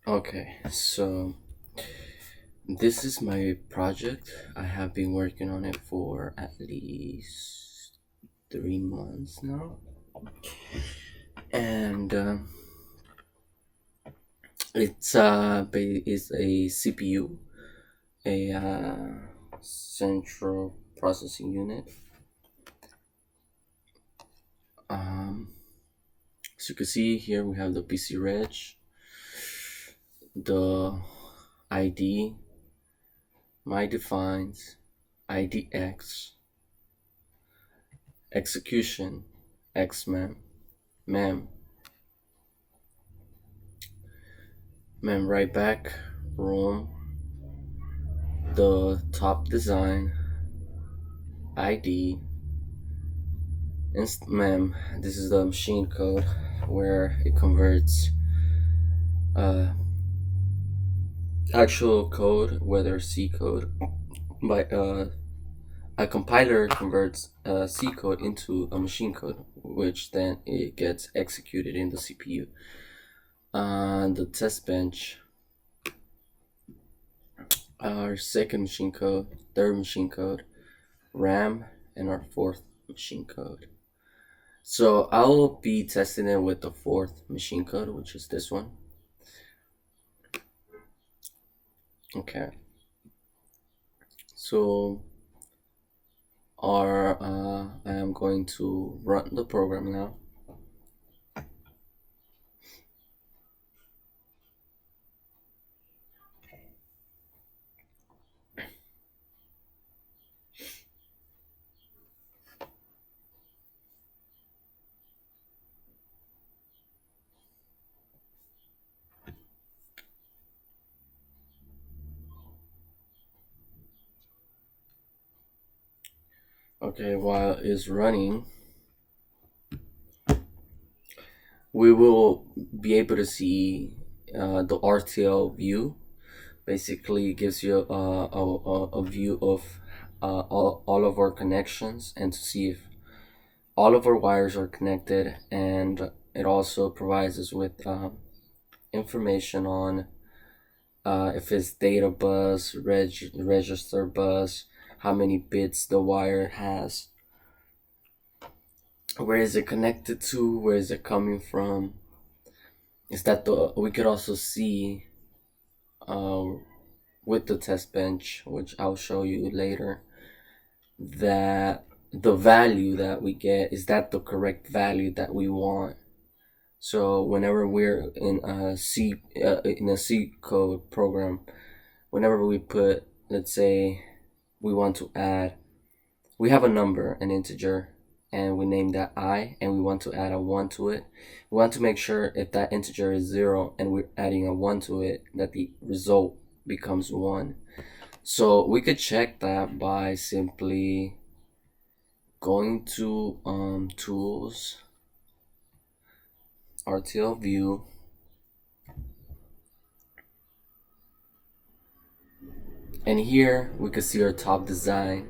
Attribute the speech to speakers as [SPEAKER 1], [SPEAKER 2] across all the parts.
[SPEAKER 1] Okay, so this is my project. I have been working on it for at least 3 months now, and it's a CPU, a central processing unit. Um, so you can see here we have the PC reg, the ID, my defines, IDX, execution, xmem, mem, mem write back, room, the top design, ID, mem. This is the machine code where it converts uh, actual code, whether C code, by a compiler converts C code into a machine code, which then it gets executed in the CPU. The test bench, our second machine code, third machine code, RAM, and our fourth machine code. So I'll be testing it with the fourth machine code, which is this one. Okay. So I am going to run the program now. Okay, while it's running, we will be able to see the RTL view. Basically, it gives you a view of all of our connections and to see if all of our wires are connected, and it also provides us with information on if it's data bus, register bus, how many bits the wire has, where is it connected to, where is it coming from. Is that the we could also see uh, with the test bench, which I'll show you later, that the value that we get is that the correct value that we want. So whenever we're in a C code program, whenever we put, let's say, we want to add, we have a number, an integer, and we name that I, and we want to add a 1 to it. We want to make sure if that integer is 0 and we're adding a 1 to it, that the result becomes 1. So we could check that by simply going to tools, RTL view, and here we could see our top design.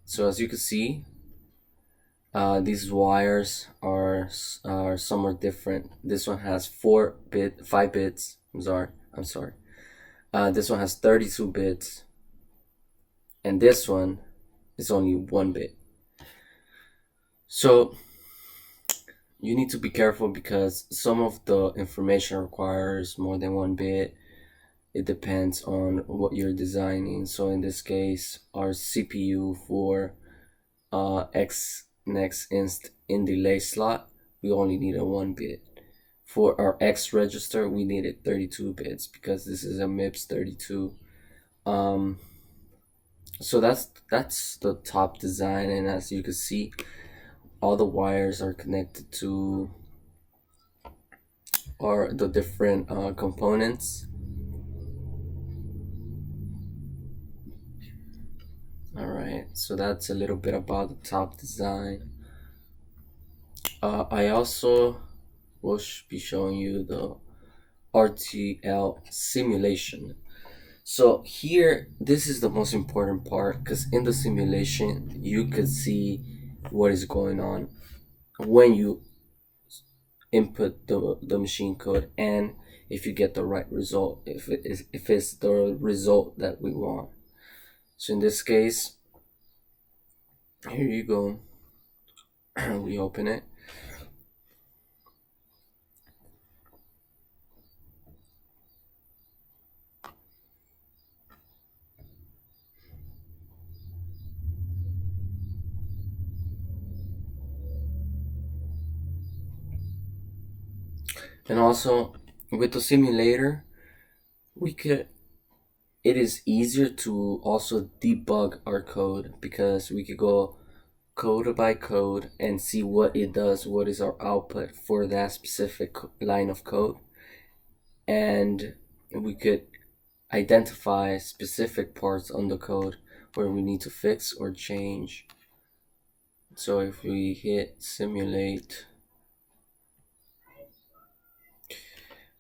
[SPEAKER 1] So as you can see, these wires are somewhat different. This one has 5 bits. I'm sorry. This one has 32 bits, and this one is only 1 bit. So you need to be careful because some of the information requires more than 1 bit. It depends on what you're designing. So in this case, our CPU for X next inst in delay slot, we only need a 1 bit. For our X register, we needed 32 bits because this is a Mips 32. So that's the top design, and as you can see, all the wires are connected to or the different components. All right, so that's a little bit about the top design. I also will be showing you the RTL simulation. So here, this is the most important part because in the simulation, you could see what is going on. when you input the machine code, and if you get the right result, if it's the result that we want. So in this case, here you go. We open it. And also with the simulator, we could it is easier to also debug our code, because we could go code by code and see what it does, what is our output for that specific line of code, and we could identify specific parts on the code where we need to fix or change. So if we hit simulate,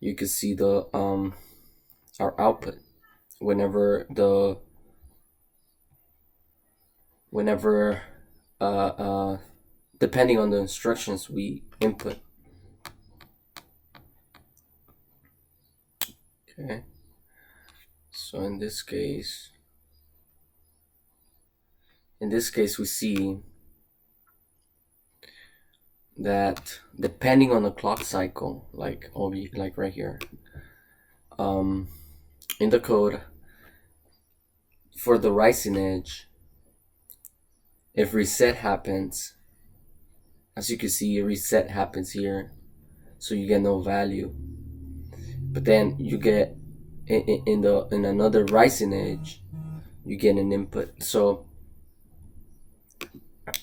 [SPEAKER 1] you can see the our output whenever depending on the instructions we input. Okay, so in this case we see that depending on the clock cycle, like right here, in the code for the rising edge, if reset happens, as you can see, reset happens here, so you get no value. But then you get in another rising edge, you get an input. So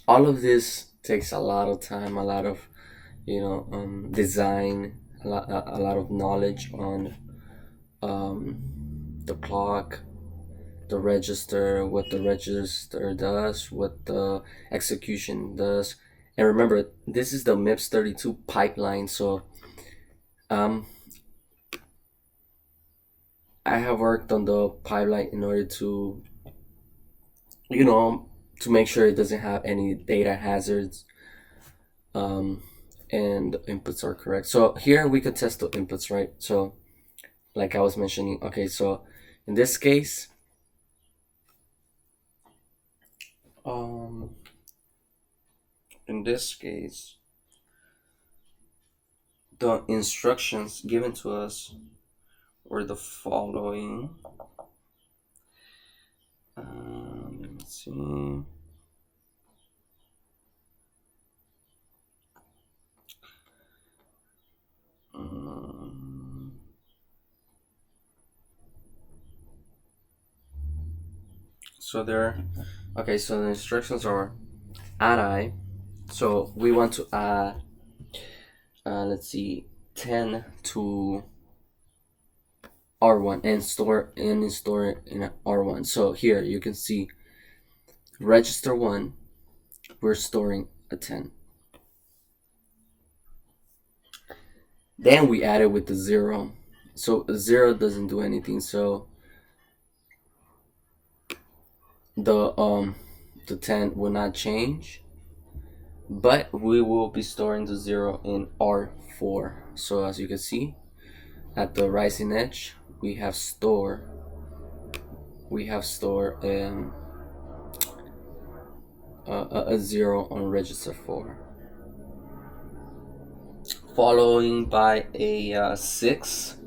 [SPEAKER 1] all of this takes a lot of time, a lot of design, a lot of knowledge on the clock, the register, what the register does, what the execution does. And remember, this is the Mips 32 pipeline, so I have worked on the pipeline in order to to make sure it doesn't have any data hazards, and the inputs are correct. So here we could test the inputs, right? So like I was mentioning, okay, so in this case, the instructions given to us were the following. Let's see. So the instructions are add I. So we want to add, let's see, 10 to R1 and store it in R1. So here you can see register 1, we're storing a 10. Then we add it with the 0. So 0 doesn't do anything, so the 10 will not change, but we will be storing the 0 in R4. So as you can see, at the rising edge, we have store a 0 on register 4, following by a 6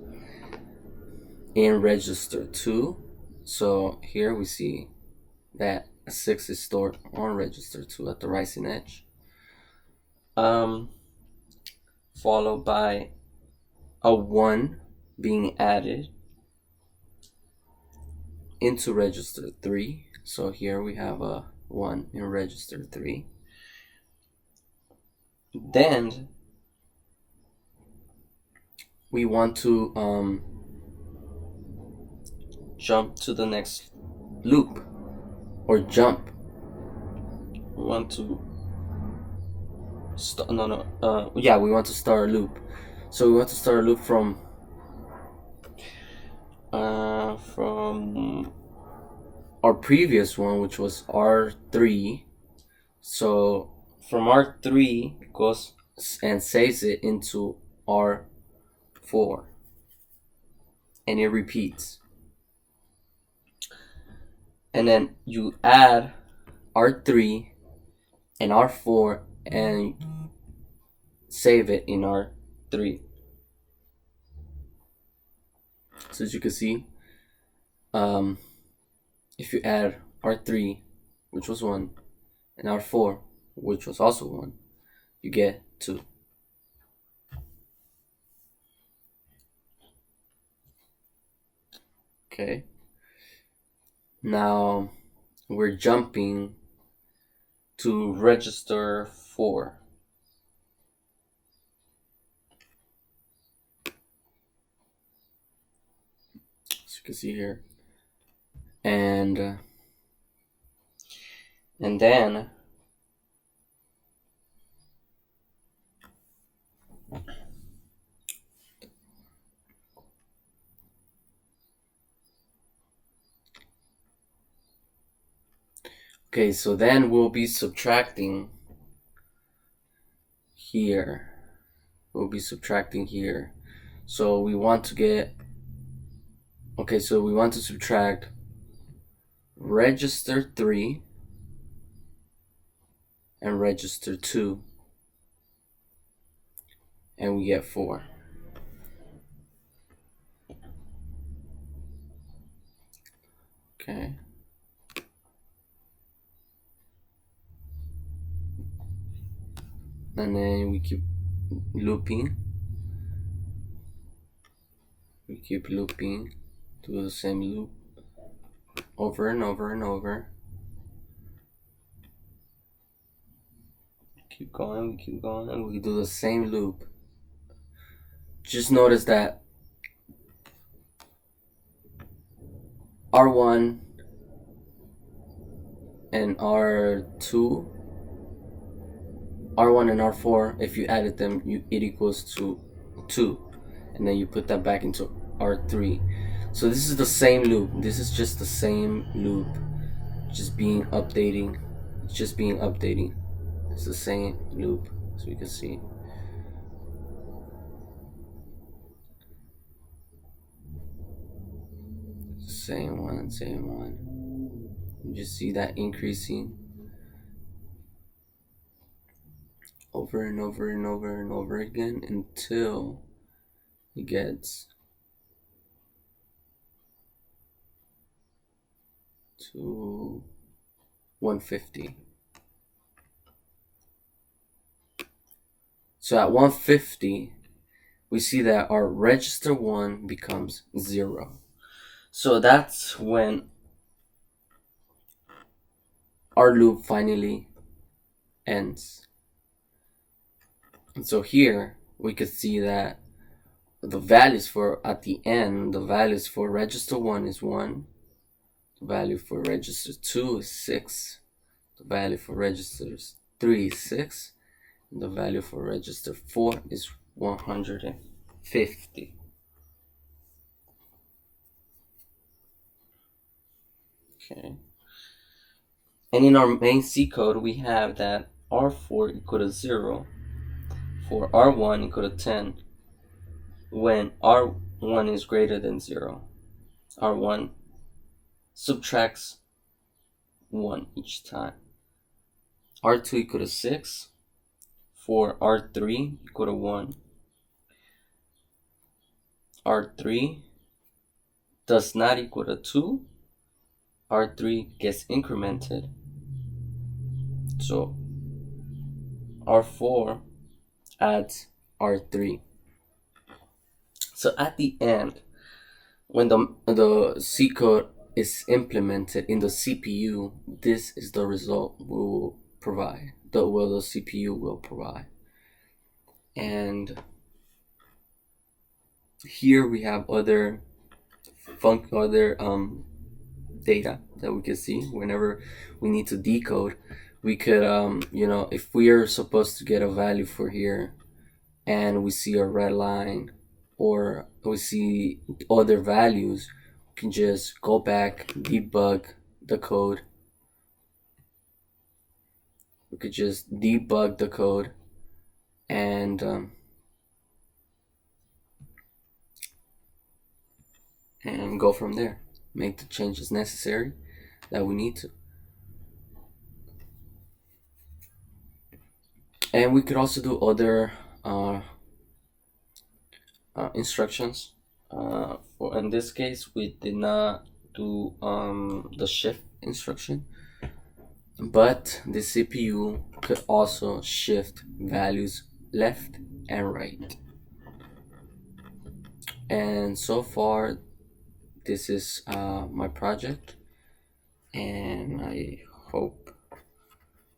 [SPEAKER 1] in register 2. So here we see that a 6 is stored on register 2 at the rising edge, followed by a 1 being added into register 3. So here we have a 1 in register 3. Then we want to jump to the next loop, or jump. We want to we want to start a loop. So we want to start a loop from our previous one, which was R3. So from R3 goes and saves it into R4, and it repeats. And then you add R3 and R4 and save it in R3. So as you can see, if you add R3, which was 1, and R4, which was also 1, you get 2. Okay. Now we're jumping to register 4. As you can see here. And then okay, so then we'll be subtracting here. We'll be subtracting here. So we want to get, okay, so we want to subtract register 3 and register 2, and we get 4. Okay. And then we keep looping. We keep looping, do the same loop over and over and over. Keep going, we keep going, and we do the same loop. Just notice that R1 and R2, R1 and R4, if you added them, it equals to 2. And then you put that back into R3. So this is the same loop. This is just the same loop, just being updating. It's just being updating. It's the same loop, as we can see. Same one, same one. You just see that increasing over and over and over and over again until it gets to 150. So at 150, we see that our register 1 becomes 0. So that's when our loop finally ends. And so here we could see that the values for at the end, the values for register 1 is 1, the value for register 2 is 6, the value for register 3 is 6, and the value for register 4 is 150. Okay. And in our main C code, we have that R4 equal to 0 for R1 equal to 10 when R1 is greater than 0. R1 subtracts 1 each time. R2 equal to 6 for R3 equal to 1. R3 does not equal to 2. R3 gets incremented. So R4 adds R3. So at the end, when the C code is implemented in the CPU, this is the result we will provide. The CPU will provide. And here we have other data that we can see whenever we need to decode. We could if we are supposed to get a value for here and we see a red line or we see other values, we can just go back, debug the code, we could just debug the code and go from there. Make the changes necessary that we need to. And we could also do other instructions. Well, in this case, we did not do the shift instruction, but the CPU could also shift values left and right. And so far, this is my project, and I hope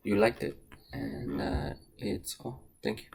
[SPEAKER 1] you liked it. And it's all. Thank you.